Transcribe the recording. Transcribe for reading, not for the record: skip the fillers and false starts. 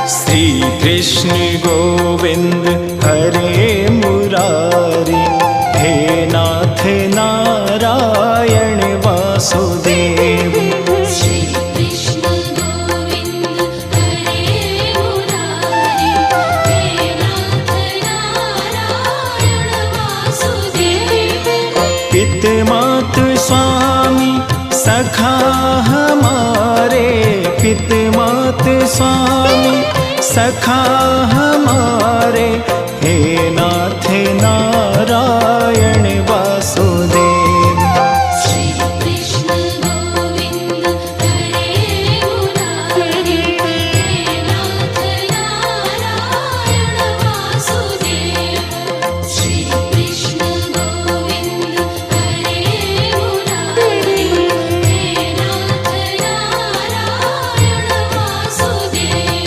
श्री कृष्ण गोविंद हरे मुरारी, हे नाथ नारायण वासुदेव। श्री कृष्ण गोविंद हरे मुरारी, हे नाथ नारायण वासुदेव। पित मात स्वामी सखा हमारे, पित मात स्वामी सखा हमारे, हे नाथ नारायण वासुदेव।